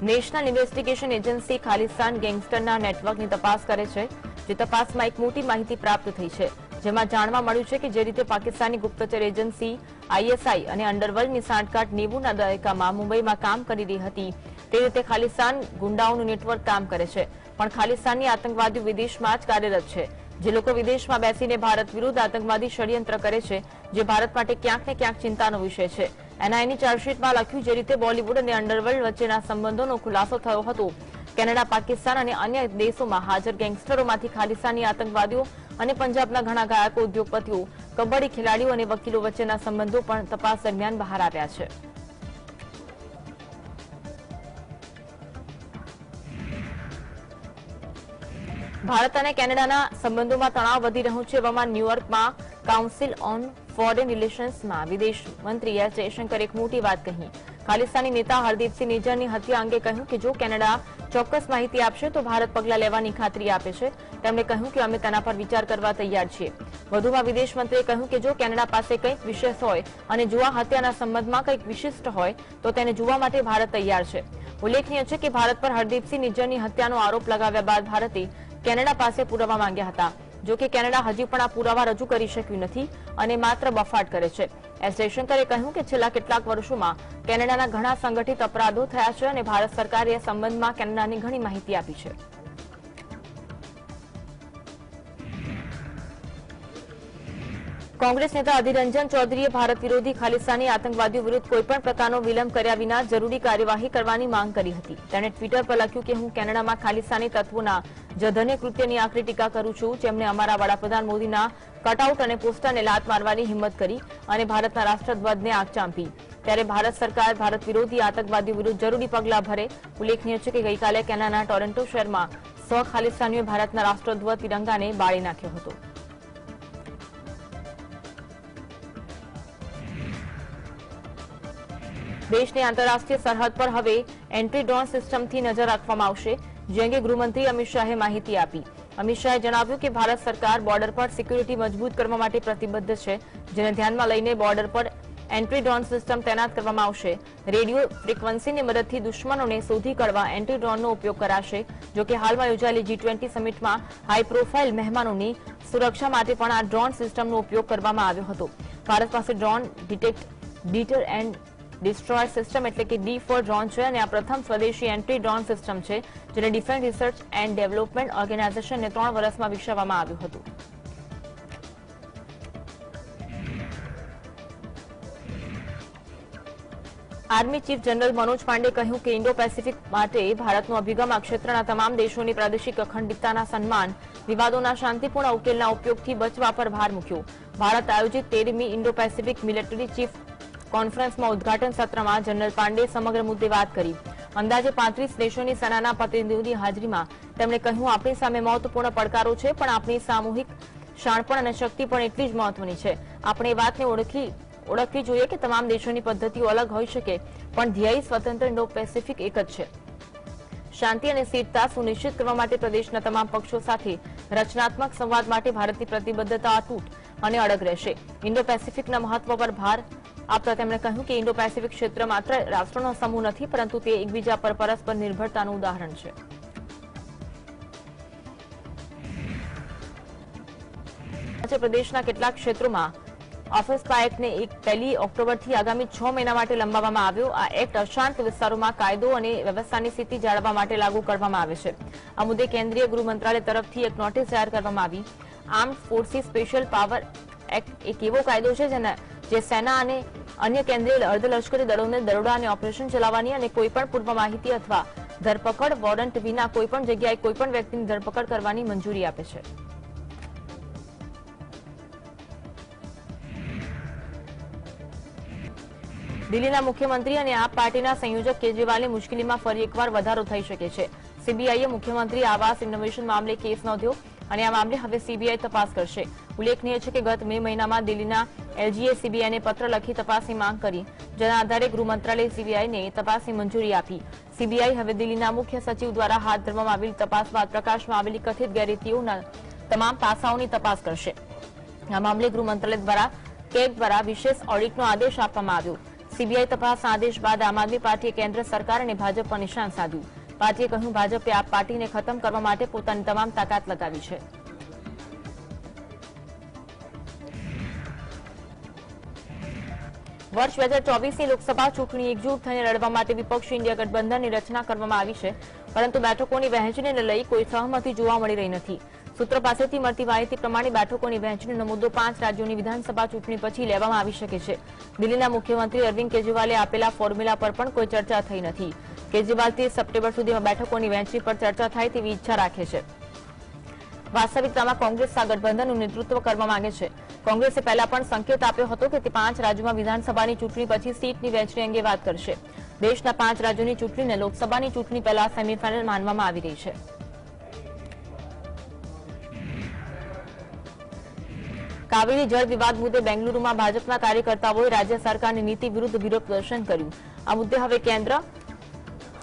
National investigation agency Khalistan ગેંગસ્ટરના નેટવર્કની તપાસ કરે છે, જે તપાસમાં એક મોટી માહિતી પ્રાપ્ત થઈ છે, જેમાં જાણવા મળ્યું છે કે જે રીતે પાકિસ્તાની ગુપ્તચર એજન્સી આઈએસઆઈ અને અંડરવર્લ્ડની સાંઠગાંઠ 90ના દયકામાં મુંબઈમાં કામ કરી રહી હતી, તે રીતે ખાલિસ્તાન ગુંડાઓનું નેટવર્ક કામ કરે છે, પણ ખાલિસ્તાની આતંકવાદીઓ વિદેશમાં જ કાર્યરત છે, જે લોકો વિદેશમાં બેસીને ભારત વિરુદ્ધ આતંકવાદી ષડયંત્ર કરે છે, જે ભારત માટે ક્યાંક ને ક્યાંક ચિંતાનો વિષય છે। એનઆઈની ચાર્જશીટમાં લખ્યું જે રીતે બોલિવૂડ અને અંડરવર્લ્ડ વચ્ચેના સંબંધોનો ખુલાસો થયો હતો, કેનેડા, પાકિસ્તાન અને અન્ય દેશોમાં હાજર ગેંગસ્ટરોમાંથી ખાલિસ્તાની આતંકવાદીઓ અને પંજાબના ઘણા ગાયકો, ઉદ્યોગપતિઓ, કબડ્ડી ખેલાડીઓ અને વકીલો વચ્ચેના સંબંધો પણ તપાસ દરમિયાન બહાર આવ્યા છે। ભારત અને કેનેડાના સંબંધોમાં તણાવ વધી રહ્યો છે, એવામાં ન્યૂયોર્કમાં કાઉન્સિલ ઓન ફોરેન રિલેશન્સમાં વિદેશ મંત્રી એસ જયશંકરે એક મોટી વાત કહી। ખાલિસ્તાની નેતા હરદીપસિંહ નિજ્જરની હત્યા અંગે કહ્યું કે જો કેનેડા ચોક્કસ માહિતી આપશે તો ભારત પગલાં લેવાની ખાતરી આપે છે। તેમણે કહ્યું કે અમે તેના પર વિચાર કરવા તૈયાર છીએ। વધુમાં વિદેશ મંત્રીએ કહ્યું કે જો કેનેડા પાસે કંઈક વિશેષ હોય અને જો આ હત્યાના સંબંધમાં કંઈક વિશિષ્ટ હોય તો તેને જોવા માટે ભારત તૈયાર છે। ઉલ્લેખનીય છે કે ભારત પર હરદીપસિંહ નિજ્જરની હત્યાનો આરોપ લગાવ્યા બાદ ભારતે કેનેડા પાસે પુરાવા માંગ્યા હતા, જો કે કેનેડા હજી પણ આ પુરાવા રજૂ કરી શક્યું નથી અને માત્ર બફાટ કરે છે। એસ જયશંકરે કહ્યું કે છેલ્લા કેટલાક વર્ષોમાં કેનેડાના ઘણા સંગઠિત અપરાધો થયા છે અને ભારત સરકારે આ સંબંધમાં કેનેડાની ઘણી માહિતી આપી છે। કોંગ્રેસ નેતા અધીર રંજન ચૌધરીએ ભારત વિરોધી ખાલિસ્તાની આતંકવાદીઓ વિરુદ્ધ કોઈપણ પ્રકારનો વિલંબ કર્યા વિના જરૂરી કાર્યવાહી કરવાની માંગ કરી હતી। તેણે ટ્વિટર પર લખ્યું કે હું કેનેડામાં ખાલિસ્તાની તત્વોના જધન્ય કૃત્યની આકરી ટીકા કરું છું, જેમણે અમારા વડાપ્રધાન મોદીના કટઆઉટ અને પોસ્ટરને લાત મારવાની હિંમત કરી અને ભારતના રાષ્ટ્રધ્વજને આગ ચાંપી, ત્યારે ભારત સરકાર ભારત વિરોધી આતંકવાદીઓ વિરુદ્ધ જરૂરી પગલાં ભરે। ઉલ્લેખનીય છે કે ગઈકાલે કેનેડાના ટોરન્ટો શહેરમાં 100 ખાલિસ્તાનીઓએ ભારતના રાષ્ટ્રધ્વજ તિરંગાને બાળી નાખ્યો હતો। દેશની આંતરરાષ્ટ્રીય સરહદ પર હવે એન્ટ્રી ડ્રોન સિસ્ટમથી નજર રાખવામાં આવશે, જે અંગે ગૃહમંત્રી અમિત શાહે માહિતી આપી। અમિત શાહે જણાવ્યું કે ભારત સરકાર બોર્ડર પર સિક્યુરિટી મજબૂત કરવા માટે પ્રતિબદ્ધ છે, જેને ધ્યાનમાં લઈને બોર્ડર પર એન્ટ્રી ડ્રોન સિસ્ટમ તૈનાત કરવામાં આવશે। રેડિયો ફ્રીક્વન્સીની મદદથી દુશ્મનોને શોધી કાઢવા એન્ટ્રી ડ્રોનનો ઉપયોગ કરાશે। જો કે હાલમાં યોજાયેલી G20 સમિટમાં હાઈ પ્રોફાઇલ મહેમાનોની સુરક્ષા માટે પણ આ ડ્રોન સિસ્ટમનો ઉપયોગ કરવામાં આવ્યો હતો। ભારત પાસે drone detect, deter and destroy system એટલે કે D4 ડ્રોન છે અને આ પ્રથમ સ્વદેશી એન્ટ્રી ડ્રોન સિસ્ટમ છે, જેને ડિફેન્સ રિસર્ચ એન્ડ ડેવલપમેન્ટ ઓર્ગેનાઇઝેશનને 3 વર્ષમાં વિકસાવવામાં આવ્યું હતું। Army chief general Manoj Pandey કહ્યું કે ઇન્ડો પેસિફિક માટે ભારતનો અભિગમ આ ક્ષેત્રના તમામ દેશોની પ્રાદેશિક અખંડિતતાના સન્માન, વિવાદોના શાંતિપૂર્ણ ઉકેલના ઉપયોગથી બચવા પર ભાર મૂક્યો। ભારત આયોજિત 13મી ઇન્ડો પેસિફિક મિલિટરી ચીફ કોન્ફરન્સમાં ઉદઘાટન સત્રમાં જનરલ પાંડે સમગ્ર મુદ્દે વાત કરી। અંદાજે 35 દેશોની સેનાના પ્રતિનિધિઓની હાજરીમાં તેમણે કહ્યું આપણી સામે મહત્વપૂર્ણ પડકારો છે, પણ આપણી સામૂહિક શાણપણ અને શક્તિ પણ એટલી જ મહત્વની છે। આપણે એ વાતને ઓળખવી જોઈએ કે તમામ દેશોની પદ્ધતિઓ અલગ હોઈ શકે, પણ ધ્યેય સ્વતંત્ર ઇન્ડો પેસિફિક એક જ છે। શાંતિ અને સ્થિરતા સુનિશ્ચિત કરવા માટે પ્રદેશના તમામ પક્ષો સાથે રચનાત્મક સંવાદ માટે ભારતની પ્રતિબદ્ધતા અતૂટ અને અડગ રહેશે। ઇન્ડો પેસિફિકના મહત્વ પર ભાર આપતા તેમણે કહ્યું કે ઇન્ડો પેસિફિક ક્ષેત્ર માત્ર રાષ્ટ્રોનો સમૂહ નથી, પરંતુ તે એકબીજા પર પરસ્પર નિર્ભરતાનું ઉદાહરણ છે। મધ્યપ્રદેશના કેટલાક ક્ષેત્રોમાં ઓફિસ એક્ટને 1 ઓક્ટોબરથી આગામી 6 મહિના માટે લંબાવવામાં આવ્યો। આ એક્ટ અશાંત વિસ્તારોમાં કાયદો અને વ્યવસ્થાની સ્થિતિ જાળવવા માટે લાગુ કરવામાં આવે છે। આ મુદ્દે કેન્દ્રીય ગૃહ મંત્રાલય તરફથી એક નોટિસ જાહેર કરવામાં આવી। Armed forces special power act એક એવો કાયદો છે જે સેના અને અન્ય કેન્દ્રીય અર્ધલશ્કરી દળોને દરોડા અને ઓપરેશન ચલાવવાની અને કોઈપણ પૂર્વ માહિતી અથવા ધરપકડ વોરંટ વિના કોઈપણ જગ્યાએ કોઈપણ વ્યક્તિની ધરપકડ કરવાની મંજૂરી આપે છે। દિલ્હીના મુખ્યમંત્રી અને આપ પાર્ટીના સંયોજક કેજરીવાલની મુશ્કેલીમાં ફરી એકવાર વધારો થઈ શકે છે। સીબીઆઈએ મુખ્યમંત્રી આવાસ ઇનોવેશન મામલે કેસ નોંધ્યો અને આ મામલે હવે સીબીઆઈ તપાસ કરશે। ઉલ્લેખનીય છે કે ગત મે મહિનામાં દિલ્હીના એલજીએ સીબીઆઈને પત્ર લખી તપાસની માંગ કરી, જેના આધારે ગૃહ મંત્રાલયે સીબીઆઈને તપાસની મંજૂરી આપી। સીબીઆઈ હવે દિલ્હીના મુખ્ય સચિવ દ્વારા હાથ ધરવામાં આવેલી તપાસ બાદ પ્રકાશમાં આવેલી કથિત ગેરરીતિઓના તમામ પાસાઓની તપાસ કરશે। આ મામલે ગૃહ મંત્રાલય દ્વારા કેગ દ્વારા વિશેષ ઓડિટનો આદેશ આપવામાં આવ્યો। સીબીઆઈ તપાસના આદેશ બાદ આમ આદમી પાર્ટીએ કેન્દ્ર સરકાર અને ભાજપ પર નિશાન સાધ્યું. પાર્ટીએ કહ્યું, ભાજપે આ પાર્ટીને ખતમ કરવા માટે પોતાની તમામ તાકાત લગાવી છે. વર્ષ 2024ની લોકસભા ચૂંટણી એકજૂટ થઈને લડવા માટે વિપક્ષી ઇન્ડિયા ગઠબંધનની રચના કરવામાં આવી છે, પરંતુ બેઠકોની વહેંચણીને લઈ કોઈ સહમતિ જોવા મળી રહી નથી. સૂત્રો પાસેથી મળતી માહિતી પ્રમાણે બેઠકોની વહેંચણીનો મુદ્દો 5 રાજ્યોની વિધાનસભા ચૂંટણી પછી લેવામાં આવી શકે છે. દિલ્હીના મુખ્યમંત્રી અરવિંદ કેજરીવાલે આપેલા ફોર્મ્યુલા પર પણ કોઈ ચર્ચા થઈ નથી. કેજરીવાલ 30 સપ્ટેમ્બર સુધીમાં બેઠકોની વહેંચણી પર ચર્ચા થાય તેવી ઈચ્છા રાખે છે. વાસ્તવિકતામાં કોંગ્રેસ આ ગઠબંધનનું નેતૃત્વ કરવા માંગે છે. કોંગ્રેસે પહેલા પણ સંકેત આપ્યો હતો કે તે 5 રાજ્યોમાં વિધાનસભાની ચૂંટણી પછી સીટની વહેંચણી અંગે વાત કરશે. દેશના 5 રાજ્યોની ચૂંટણીને લોકસભાની ચૂંટણી પહેલા સેમીફાઇનલ માનવામાં આવી રહી છે. કાવેરી જળ વિવાદ મુદ્દે બેંગલુરુમાં ભાજપના કાર્યકર્તાઓએ રાજ્ય સરકારની નીતિ વિરુદ્ધ વિરોધ પ્રદર્શન કર્યું. આ મુદ્દે હવે કેન્દ્ર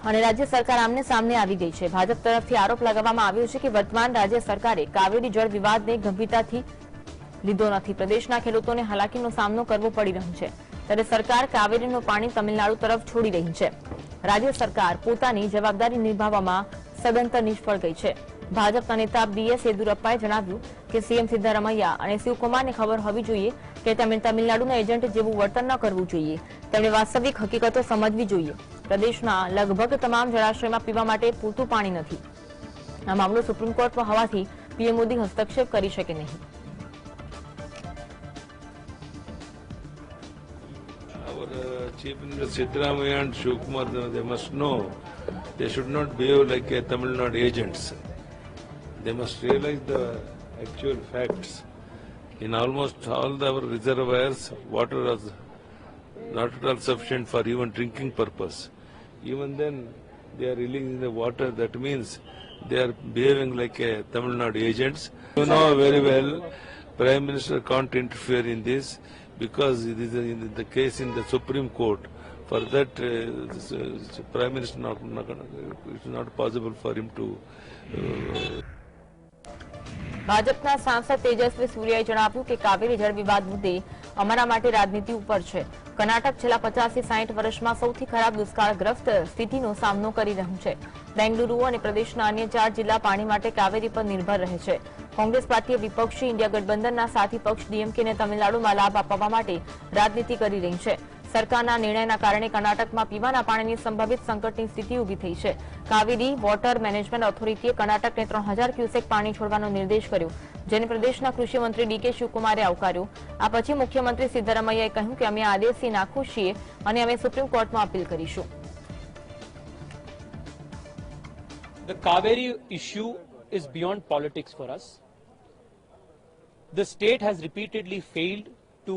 અને રાજ્ય સરકાર આમને સામને આવી ગઈ છે. ભાજપ તરફથી આરોપ લગાવવામાં આવ્યો છે કે વર્તમાન રાજ્ય સરકારે કાવેરી જળ વિવાદને ગંભીરતાથી લીધો નથી. પ્રદેશના ખેડૂતોને હાલાકીનો સામનો કરવો પડી રહ્યો છે, ત્યારે સરકાર કાવેરીનું પાણી તમિલનાડુ તરફ છોડી રહી છે. રાજ્ય સરકાર પોતાની જવાબદારી નિભાવવામાં સદંતર નિષ્ફળ ગઈ છે. ભાજપના નેતા બીએસ યેદુરપ્પાએ જણાવ્યું કે સીએમ સિદ્ધારમૈયા અને શિવકુમારને ખબર હોવી જોઈએ કે તેમણે તમિલનાડુના એજન્ટ જેવું વર્તન ન કરવું જોઈએ. તેમણે વાસ્તવિક હકીકતો સમજવી જોઈએ. પ્રદેશના લગભગ તમામ જળાશયમાં પીવા માટે પૂરતું પાણી નથી. આ મામલો સુપ્રીમ કોર્ટમાં હોવાથી પીએમ મોદી હસ્તક્ષેપ કરી શકે નહીં. Chief Minister Siddaramaiah and Shivkumar, they must know they should not behave like a Tamil Nadu agents. They must realize the actual facts. In almost all our reservoirs, water was not at all sufficient for even drinking purpose. Even then, they are releasing the water. That means they are behaving like a Tamil Nadu agents. You know very well, Prime Minister can't interfere in this, because it is in the case in the Supreme Court. For that, Prime Minister it's not possible for him to. ભાજપના સાંસદ તેજસ્વી સૂર્યાએ જણાવ્યું કે કાવેરી જળ વિવાદ મુદ્દે અમારા માટે રાજનીતિ ઉપર છે. કર્ણાટક છેલ્લા 50 થી 60 વર્ષમાં સૌથી ખરાબ દુષ્કાળગ્રસ્ત સ્થિતિનો સામનો કરી રહ્યું છે. બેંગલુરુ અને પ્રદેશના અન્ય 4 જિલ્લા પાણી માટે કાવેરી પર નિર્ભર રહે છે. કોંગ્રેસ પાર્ટીએ વિપક્ષી ઇન્ડિયા ગઠબંધનના સાથી પક્ષ ડીએમકેને તમિલનાડુમાં લાભ આપવા માટે રાજનીતિ કરી રહી છે. સરકારના નિર્ણયના કારણે કર્ણાટકમાં પીવાના પાણીની સંભવિત સંકટની સ્થિતિ ઊભી થઈ છે. કાવેરી વોટર મેનેજમેન્ટ ઓથોરિટીએ કર્ણાટકને 3000 ક્યુસેક પાણી છોડવાનો નિર્દેશ કર્યો, જેને પ્રદેશના કૃષિ મંત્રી ડીકે શિવકુમારે આવકાર્યો. આ પછી મુખ્યમંત્રી સિદ્ધારમૈયાએ કહ્યું કે અમે આદેશથી નાખુશ છીએ અને અમે સુપ્રીમ કોર્ટમાં અપીલ કરીશું. The Kaveri issue is beyond politics for us. The state has repeatedly failed to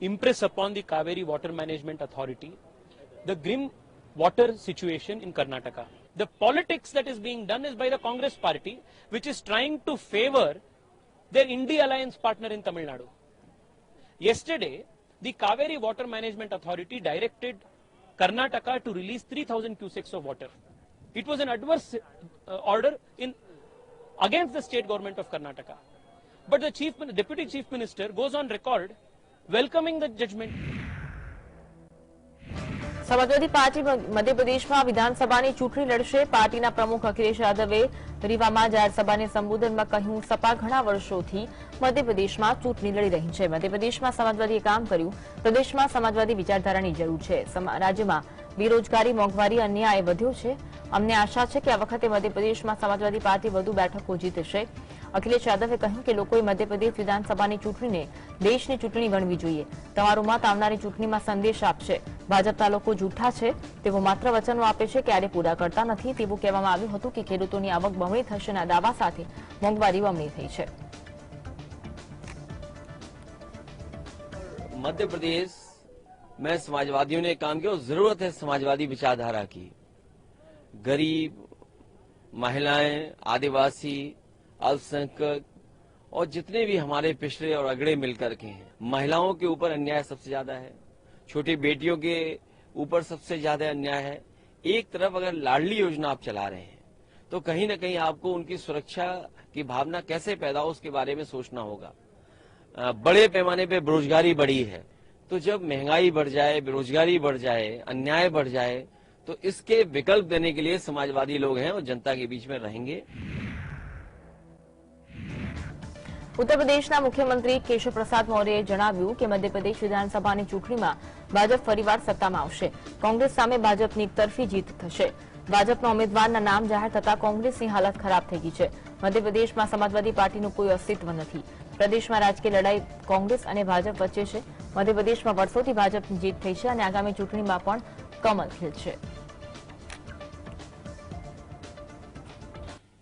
impress upon the Kaveri Water Management Authority the grim water situation in Karnataka. The politics that is being done is by the Congress party, which is trying to favor their India alliance partner in Tamil Nadu. Yesterday, the Kaveri Water Management Authority directed Karnataka to release 3,000 cusecs of water. It was an adverse order against the state government of Karnataka. But the Deputy Chief Minister goes on record welcoming the judgment. Samajwadi party મધ્યપ્રદેશમાં વિધાનસભાની ચૂંટણી લડશે. પાર્ટીના પ્રમુખ અખિલેશ યાદવે રીવામાં જાહેર સભાને સંબોધનમાં કહ્યું, સપા ઘણા વર્ષોથી મધ્યપ્રદેશમાં ચૂંટણી લડી રહી છે. મધ્યપ્રદેશમાં સમાજવાદીએ કામ કર્યું. પ્રદેશમાં સમાજવાદી વિચારધારાની જરૂર છે. રાજ્યમાં બેરોજગારી, મોંઘવારી, અન્યાય વધ્યો છે. અમને આશા છે કે આ વખતે મધ્યપ્રદેશમાં સમાજવાદી પાર્ટી વધુ બેઠકો જીતશે. અખિલેશ યાદવે કહ્યું કે લોકોએ મધ્યપ્રદેશ વિધાનસભાની ચૂંટણીને દેશની ચૂંટણી ગણવી જોઈએ. તમારું મત આવનારી ચૂંટણીમાં સંદેશ આપશે. ભાજપના લોકો જૂઠા છે, તેઓ માત્ર વચનો આપે છે, ક્યારે પૂરા કરતા નથી. તેવું કહેવામાં આવ્યું હતું કે ખેડૂતોની આવક બમણી થશેના દાવા સાથે મોંઘવારી બમણી થઈ છે. मध्य प्रदेश में समाजवादियों ने काम किया और जरूरत है समाजवादी विचारधारा की. गरीब, महिलाएं, आदिवासी, अल्पसंख्यक और जितने भी हमारे पिछड़े और अगड़े मिलकर के हैं, महिलाओं के ऊपर अन्याय सबसे ज्यादा है, छोटी बेटियों के ऊपर सबसे ज्यादा अन्याय है. एक तरफ अगर लाडली योजना आप चला रहे हैं तो कहीं न कहीं आपको उनकी सुरक्षा की भावना कैसे पैदा हो उसके बारे में सोचना होगा. बड़े पैमाने पे बेरोजगारी बढ़ी है, तो जब महंगाई बढ़ जाए, बेरोजगारी बढ़ जाए, अन्याय बढ़ जाए, तो इसके विकल्प देने के लिए समाजवादी लोग हैं और जनता के बीच में रहेंगे। ઉત્તર પ્રદેશના મુખ્યમંત્રી કેશવ પ્રસાદ મૌર્યએ જણાવ્યું કે મધ્યપ્રદેશ વિધાનસભાની ચૂંટણીમાં ભાજપ ફરીવાર સત્તામાં આવશે। કોંગ્રેસ સામે ભાજપની એકતરફી જીત થશે। ભાજપના ઉમેદવારના નામ જાહેર થતા કોંગ્રેસની હાલત ખરાબ થઈ ગઈ છે। મધ્યપ્રદેશમાં સમાજવાદી પાર્ટીનું કોઈ અસ્તિત્વ નથી। પ્રદેશમાં રાજકીય લડાઈ કોંગ્રેસ અને ભાજપ વચ્ચે છે। મધ્યપ્રદેશમાં વર્ષોથી ભાજપની જીત થઈ છે અને આગામી ચૂંટણીમાં પણ કમલ ખીલશે।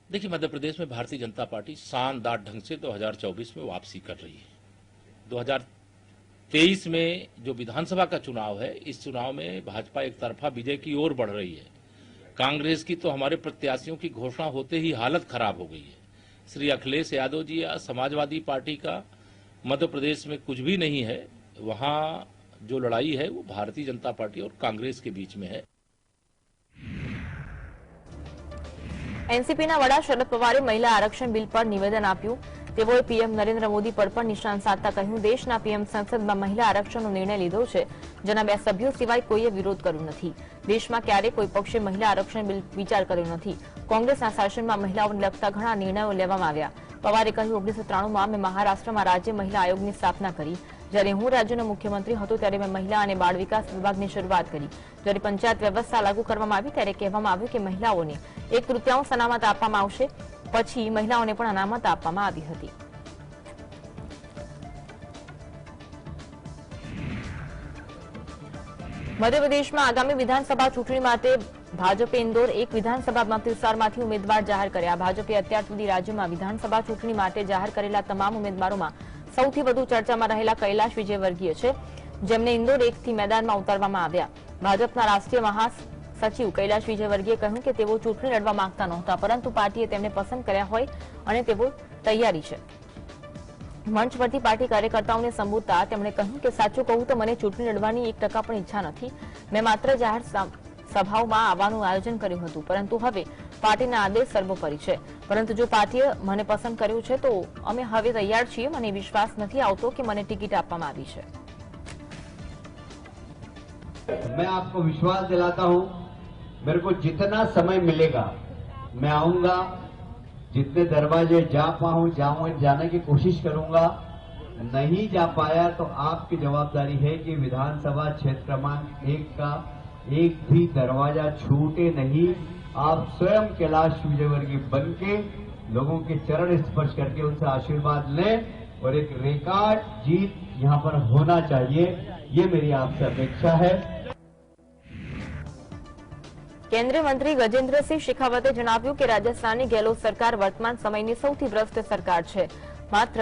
देखिए, मध्य प्रदेश में भारतीय जनता पार्टी शानदार ढंग से 2024 में वापसी कर रही है। 2023 में जो विधानसभा का चुनाव है, इस चुनाव में भाजपा एक तरफा विजय की ओर बढ़ रही है। कांग्रेस की तो हमारे प्रत्याशियों की घोषणा होते ही हालत खराब हो गई है। श्री अखिलेश यादव जी या समाजवादी पार्टी का मध्य प्रदेश में कुछ भी नहीं है। वहां जो लड़ाई है वो भारतीय जनता पार्टी और कांग्रेस के बीच में है। एनसीपीના વડા શરદ પવારે મહિલા આરક્ષણ બિલ પર નિવેદન આપ્યું। તેઓએ પીએમ નરેન્દ્ર મોદી પર પણ નિશાન સાધતા કહ્યું, દેશના પીએમ સંસદમાં મહિલા આરક્ષણનો નિર્ણય લીધો છે, જેના 2 સભ્યો સિવાય કોઈએ વિરોધ કર્યો નથી। દેશમાં ક્યારેય કોઈ પક્ષે મહિલા આરક્ષણ બિલ વિચાર કર્યો નથી। કોંગ્રેસના શાસનમાં મહિલાઓને લગતા ઘણા નિર્ણયો લેવામાં આવ્યા। પવારે કહ્યું, 1993માં મેં મહારાષ્ટ્રમાં રાજ્ય મહિલા આયોગની સ્થાપના કરી। જ્યારે હું રાજ્યનો મુખ્યમંત્રી હતો ત્યારે મેં મહિલા અને બાળ વિકાસ વિભાગની શરૂઆત કરી। જ્યારે પંચાયત વ્યવસ્થા લાગુ કરવામાં આવી ત્યારે કહેવામાં આવ્યું કે મહિલાઓને 1/3 અનામત આપવામાં આવશે। પછી મહિલાઓને પણ અનામત આપવામાં આવી હતી। મધ્યપ્રદેશમાં આગામી વિધાનસભા ચૂંટણી માટે ભાજપે ઇન્દોર 1 વિધાનસભા મતવિસ્તારમાંથી ઉમેદવાર જાહેર કર્યા। ભાજપે અત્યાર સુધી રાજ્યમાં વિધાનસભા ચૂંટણી માટે જાહેર કરેલા તમામ ઉમેદવારોમાં સૌથી વધુ ચર્ચામાં રહેલા કૈલાશ વિજયવર્ગીય છે, જેમને ઇન્દોર 1થી મેદાનમાં ઉતારવામાં આવ્યા। ભાજપના રાષ્ટ્રીય મહાસચિવ કૈલાશ વિજયવર્ગીએ કહ્યું કે તેઓ ચૂંટણી લડવા માંગતા નહોતા, પરંતુ પાર્ટીએ તેમને પસંદ કર્યા હોય અને તેઓ તૈયારી છે। મંચ પરથી પાર્ટી કાર્યકર્તાઓને સંબોધતા તેમણે કહ્યું કે સાચું કહું તો મને ચૂંટણી લડવાની 1% પણ ઈચ્છા નથી। મેં માત્ર જાહેર સભાઓમાં આવવાનું આયોજન કર્યું હતું, પરંતુ હવે પાર્ટીના આદેશ સર્વોપરી છે। પરંતુ જો પાર્ટીએ મને પસંદ કર્યું છે તો અમે હવે તૈયાર છીએ। મને વિશ્વાસ નથી આવતો કે મને ટિકિટ આપવામાં આવી છે। मैं आपको विश्वास दिलाता हूं, मेरे को जितना समय मिलेगा मैं आऊंगा। जितने दरवाजे जा पाऊं जाने की कोशिश करूंगा। नहीं जा पाया तो आपकी जवाबदारी है कि विधानसभा क्षेत्र क्रमांक 1 का एक भी दरवाजा छूटे नहीं। आप स्वयं कैलाश विजयवर्गीय बन के लोगों के चरण स्पर्श करके उनसे आशीर्वाद लें और एक रिकॉर्ड जीत यहां पर होना चाहिए, ये मेरी आपसे अपेक्षा है। केंद्रीय मंत्री गजेंद्र सिंह शेखावते जણાવ્યું કે રાજસ્થાનની ગેહલોત સરકાર વર્તમાન સમયની સૌથી ભ્રષ્ટ સરકાર છે। માત્ર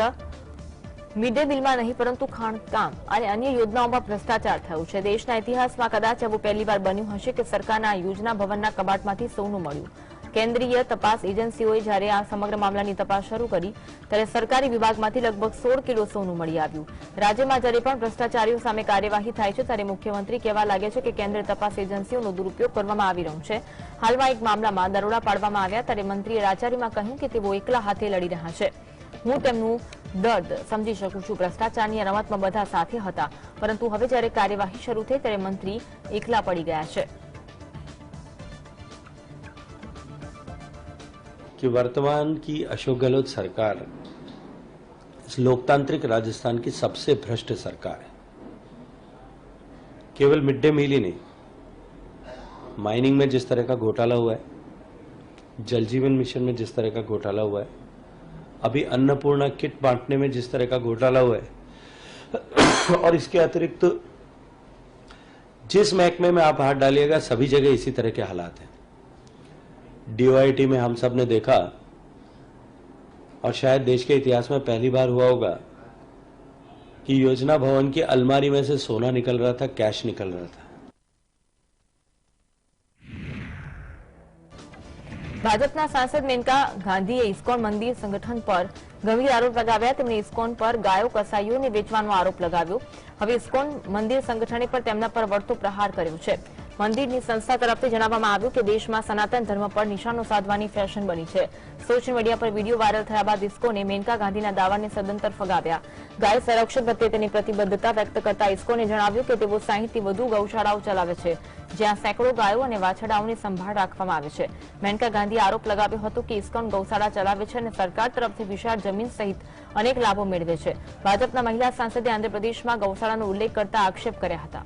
મિડ ડે મીલમાં નહીં પરંતુ ખાણકામ અને અન્ય યોજનાઓમાં ભ્રષ્ટાચાર થયું છે। દેશના ઇતિહાસમાં કદાચ એવું પહેલીવાર બન્યું હશે કે સરકારના યોજના ભવનના કબાટમાંથી સોનું મળ્યું। કેન્દ્રીય તપાસ એજન્સીઓએ જ્યારે આ સમગ્ર મામલાની તપાસ શરૂ કરી ત્યારે સરકારી વિભાગમાંથી લગભગ 16 કિલો સોનું મળી આવ્યું। રાજ્યમાં જ્યારે પણ ભ્રષ્ટાચારીઓ સામે કાર્યવાહી થાય છે ત્યારે મુખ્યમંત્રી કહેવા લાગે છે કે કેન્દ્રીય તપાસ એજન્સીઓનો દુરુપયોગ કરવામાં આવી રહ્યો છે। હાલમાં એક મામલામાં દરોડા પાડવામાં આવ્યા ત્યારે મંત્રીએ રાચારીમાં કહ્યું કે તેઓ એકલા હાથે લડી રહ્યા છે। હું તેમનું દર્દ સમજી શકું છું। ભ્રષ્ટાચારની રમતમાં બધા સાથે હતા, પરંતુ હવે જ્યારે કાર્યવાહી શરૂ થઈ ત્યારે મંત્રી એકલા પડી ગયા છે। कि वर्तमान की अशोक गहलोत सरकार इस लोकतांत्रिक राजस्थान की सबसे भ्रष्ट सरकार है। केवल मिड डे मील ही नहीं, माइनिंग में जिस तरह का घोटाला हुआ है, जल जीवन मिशन में जिस तरह का घोटाला हुआ है, अभी अन्नपूर्णा किट बांटने में जिस तरह का घोटाला हुआ है, और इसके अतिरिक्त जिस महकमे में आप हाथ डालिएगा सभी जगह इसी तरह के हालात हैं। डीओआईटी में हम सब ने देखा, और शायद देश के इतिहास में पहली बार हुआ होगा कि योजना भवन की अलमारी में से सोना निकल रहा था, कैश निकल रहा था। ભાજપના સાંસદ મેનકા ગાંધીએ ઇસ્કોન મંદિર સંગઠન પર ગંભીર આરોપ લગાવ્યા। તેમણે ઇસ્કોન પર ગાયો કસાઈઓને વેચવાનો આરોપ લગાવ્યો। હવે ઇસ્કોન મંદિર સંગઠને પર તેમના પર વળતો પ્રહાર કર્યો છે। મંદિરની સંસ્થા તરફથી જણાવવામાં આવ્યું કે દેશમાં સનાતન ધર્મ પર નિશાનો સાધવાની ફેશન બની છે। સોશિયલ મીડિયા પર વિડીયો વાયરલ થયા બાદ ઇસ્કોને મેનકા ગાંધીના દાવાને સદંતર ફગાવ્યા। ગાય સંરક્ષણ પ્રત્યે તેની પ્રતિબદ્ધતા વ્યક્ત કરતા ઇસ્કોને જણાવ્યું કે તેઓ 60થી વધુ ગૌશાળાઓ ચલાવે છે, જ્યાં સેંકડો ગાયો અને વાછરડાઓની સંભાળ રાખવામાં આવે છે। મેનકા ગાંધીએ આરોપ લગાવ્યો હતો કે ઇસ્કોન ગૌશાળા ચલાવે છે અને સરકાર તરફથી વિશાળ જમીન સહિત અનેક લાભો મેળવે છે। ભાજપના મહિલા સાંસદે આંધ્રપ્રદેશમાં ગૌશાળાનો ઉલ્લેખ કરતા આક્ષેપ કર્યા હતા।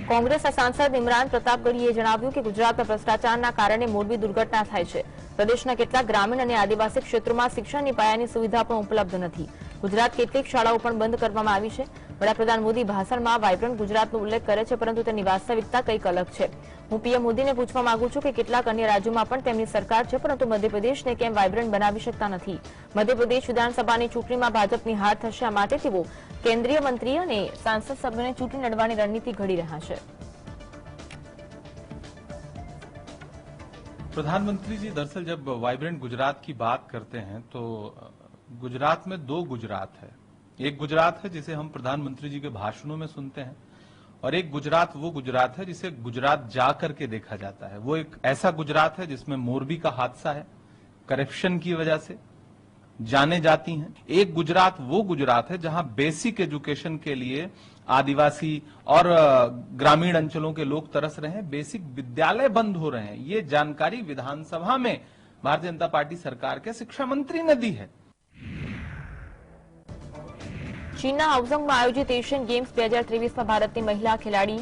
કોંગ્રેસના સાંસદ ઇમરાન પ્રતાપગઢીએ જણાવ્યું કે ગુજરાતમાં ભ્રષ્ટાચારના કારણે મોરબી દુર્ઘટના થાય છે। પ્રદેશના કેટલાક ગ્રામીણ અને આદિવાસી ક્ષેત્રોમાં શિક્ષણની પાયાની સુવિધા પણ ઉપલબ્ધ નથી। ગુજરાત કેટલીક શાળાઓ પણ બંધ કરવામાં આવી છે। વડાપ્રધાન મોદી ભાષણમાં વાઇબ્રન્ટ ગુજરાતનો ઉલ્લેખ કરે છે, પરંતુ તેની વાસ્તવિકતા કંઈક અલગ છે। હું પીએમ મોદીને પૂછવા માંગુ છું કે કેટલાક અન્ય રાજ્યોમાં પણ તેમની સરકાર છે, પરંતુ મધ્યપ્રદેશને કેમ વાઇબ્રન્ટ બનાવી શકતા નથી। મધ્યપ્રદેશ વિધાનસભાની ચૂંટણીમાં ભાજપની હાર થશે, આ માટે તેઓ केंद्रीय मंत्री અને सांसद સભ્યોને ચૂંટણી લડવાની રણનીતિ ઘડી રહ્યા છે। प्रधानमंत्री जी दरअसल जब वाइब्रेंट गुजरात की बात करते हैं तो गुजरात में दो गुजरात है। एक गुजरात है जिसे हम प्रधानमंत्री जी के भाषणों में सुनते हैं और एक गुजरात वो गुजरात है जिसे गुजरात जा करके देखा जाता है। वो एक ऐसा गुजरात है जिसमें मोरबी का हादसा है, करप्शन की वजह से जाने जाती हैं। एक गुजरात वो गुजरात है जहां बेसिक एजुकेशन के लिए आदिवासी और ग्रामीण अंचलों के लोग तरस रहे हैं, बेसिक विद्यालय बंद हो रहे हैं। ये जानकारी विधानसभा में भारतीय जनता पार्टी सरकार के शिक्षा मंत्री ने दी है। चीनના હાઉઝોંગમાં આયોજિત એશિયન ગેમ્સ 2023માં ભારતની મહિલા ખેલાડી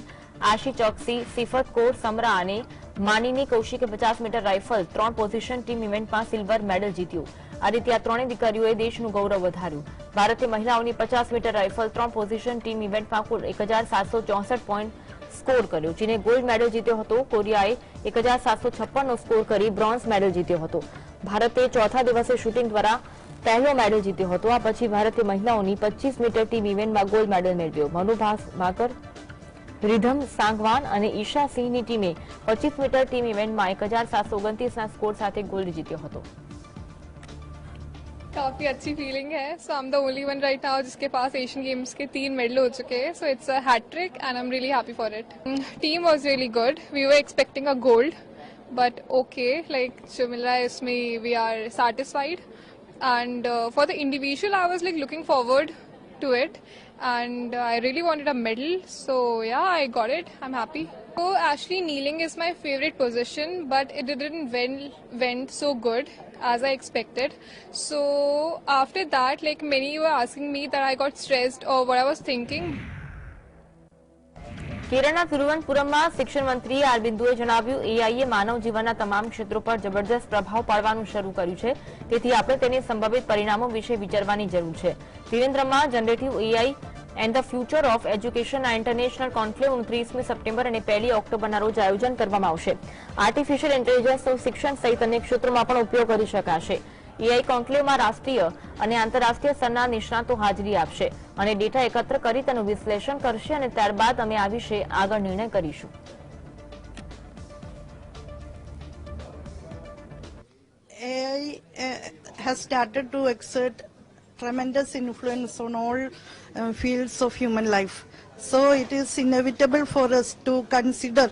આશી ચોકસી, સિફત કૌર સમરા અને Manini કૌશિકે 50 metre rifle 3 position team ઇવેન્ટમાં સિલ્વર મેડલ જીત્યું। આ રીતે આ ત્રણેય દીકરીઓએ દેશનું ગૌરવ વધાર્યું। ભારતે મહિલાઓની 50 મીટર રાઇફલ 3 પોઝિશન ટીમ ઇવેન્ટમાં કુલ 1764 પોઈન્ટ સ્કોર કર્યો। ચીને ગોલ્ડ મેડલ જીત્યો હતો। કોરિયાએ 1756નો સ્કોર કરી બ્રોન્ઝ મેડલ જીત્યો હતો। ભારતે ચોથા દિવસે શૂટિંગ દ્વારા પહેલો મેડલ જીત્યો હતો। આ પછી ભારતે મહિલાઓની 25 મીટર ટીમ ઇવેન્ટમાં ગોલ્ડ મેડલ મેળવ્યો। મનુ ભાકર, रिधम सांगवान અને ઈશા સિંહની ટીમે 25 મીટર ટીમ ઇવેન્ટમાં 1729ના સ્કોર સાથે ગોલ્ડ જીત્યો હતો। काफी अच्छी फीलिंग है। So I am the only one right now जिसके पास एशियन गेम्स के 3 मेडल हो चुके हैं। So it's a hattrick and I am really happy for it. Team was really good. We were expecting a gold but okay, like जो मिल रहा है इसमें we are satisfied. And for the individual I was like looking forward to it and I really wanted a medal, so yeah, I got it. I'm happy. So actually kneeling is my favorite position, but it didn't went so good as I expected. So after that, like many were asking me that I got stressed or what I was thinking. કેરળના તિરુવનંતપુરમમાં શિક્ષણ મંત્રી R બિંદુએ જણાવ્યું, AIA માનવ જીવનના તમામ ક્ષેત્રો પર જબરજસ્ત પ્રભાવ પાડવાનું શરૂ કર્યું છે, તેથી આપણે તેની સંભવિત પરિણામો વિશે વિચારવાની જરૂર છે। ત્રિવેન્દ્રમમાં generative AI and the future of એજ્યુકેશનના ઇન્ટરનેશનલ કોન્ક્લેવ 29મી સપ્ટેમ્બર અને 1લી ઓક્ટોબરના રોજ આયોજન કરવામાં આવશે। આર્ટિફિશિયલ ઇન્ટેલિજન્સનો શિક્ષણ સહિત અનેક ક્ષેત્રોમાં પણ ઉપયોગ કરી શકાશે। એઆઈ કોન્ક્લેવમાં રાષ્ટ્રીય અને આંતરરાષ્ટ્રીય સ્તરના નિષ્ણાતો હાજરી આપશે અને ડેટા એકત્ર કરી તેનું વિશ્લેષણ કરશે અને ત્યારબાદ અમે આ વિશે આગળ નિર્ણય કરીશું। AI has started to exert tremendous influence on all fields of human life. So it is inevitable for us to consider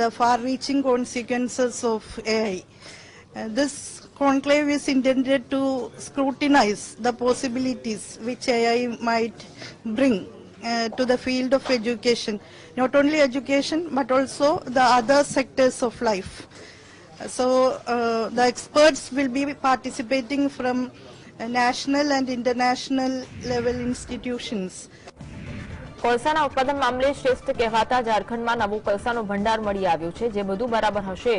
the far-reaching consequences of AI. This conclave is intended to scrutinize the possibilities which AI might bring to the field of education, not only education but also the other sectors of life. So the experts will be participating from national and international level institutions. કોલસાના ઉત્પાદન મામલે શ્રેષ્ઠ કહેવાતા ઝારખંડમાં નવો કોલસાનો ભંડાર મળી આવ્યો છે, જે બધું બરાબર હશે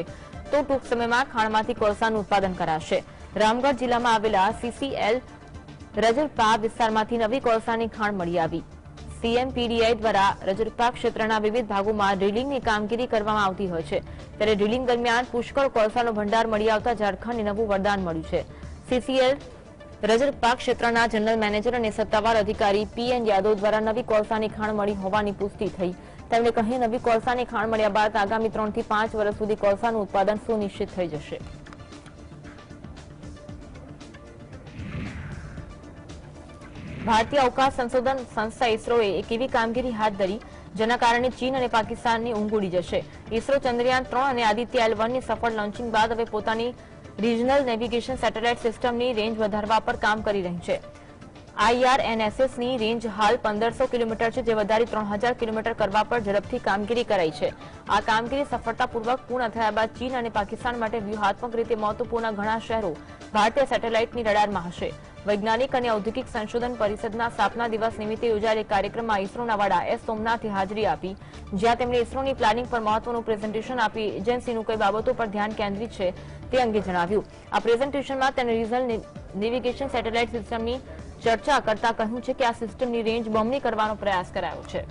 તો ટૂંક સમયમાં ખાણમાંથી કોલસાનું ઉત્પાદન કરાશે। રામગઢ જિલ્લામાં આવેલા CCL રજરપા વિસ્તારમાંથી નવી કોલસાની ખાણ મળી આવી। CMPDI દ્વારા રજરપા ક્ષેત્રના વિવિધ ભાગોમાં ડ્રિલિંગની કામગીરી કરવામાં આવતી હોય છે, ત્યારે ડ્રિલિંગ દરમિયાન પુષ્કળ કોલસાનો ભંડાર મળી આવતા ઝારખંડને નવું વરદાન મળ્યું છે। CCL રજરપા ક્ષેત્રના જનરલ મેનેજર અને સત્તાવાર અધિકારી PN યાદવ દ્વારા નવી કોલસાની ખાણ મળી હોવાની પુષ્ટિ થઈ। તેમણે કહ્યું, નવી કોલસાની ખાણ મળ્યા બાદ આગામી 3 થી 5 વર્ષ સુધી કોલસાનું ઉત્પાદન સુનિશ્ચિત થઈ જશે। ભારતીય અવકાશ સંશોધન સંસ્થા ઇસરોએ એક એવી કામગીરી હાથ ધરી જેના કારણે ચીન અને પાકિસ્તાનની ઊંઘ ઉડી જશે. ઇસરો ચંદ્રયાન 3 અને આદિત્ય L1 ની સફળ લોન્ચિંગ બાદ હવે પોતાની રિજનલ નેવિગેશન સેટેલાઇટ સિસ્ટમની રેન્જ વધારવા પર કામ કરી રહી છે. IRNSS ની રેન્જ હાલ 1500 કિલોમીટર છે, જે વધારી 3000 કિલોમીટર કરવા પર ઝડપથી કામગીરી કરાઈ છે. આ કામગીરી સફળતાપૂર્વક પૂર્ણ થયા બાદ ચીન અને પાકિસ્તાન માટે વ્યૂહાત્મક રીતે મહત્વપૂર્ણ ઘણા શહેરો ભારતીય સેટેલાઇટની રડારમાં હશે. વૈજ્ઞાનિક અને ઔદ્યોગિક સંશોધન પરિષદના સ્થાપના દિવસ નિમિત્તે યોજાયેલ કાર્યક્રમમાં ઇસરોના વડા S. સોમનાથે હાજરી આપી, જ્યાં તેમણે ઇસરોની પ્લાનિંગ પર મહત્વનું પ્રેઝન્ટેશન આપી એજન્સીનું કઈ બાબતો પર ધ્યાન કેન્દ્રિત છે તે અંગે જણાવ્યું. આ પ્રેઝન્ટેશનમાં તેમણે રિજનલ નેવિગેશન સેટેલાઇટ સિસ્ટમની ચર્ચા કરતા કહ્યું છે કે આ સિસ્ટમની રેન્જ બમણી કરવાનો પ્રયાસ કરાયો છે.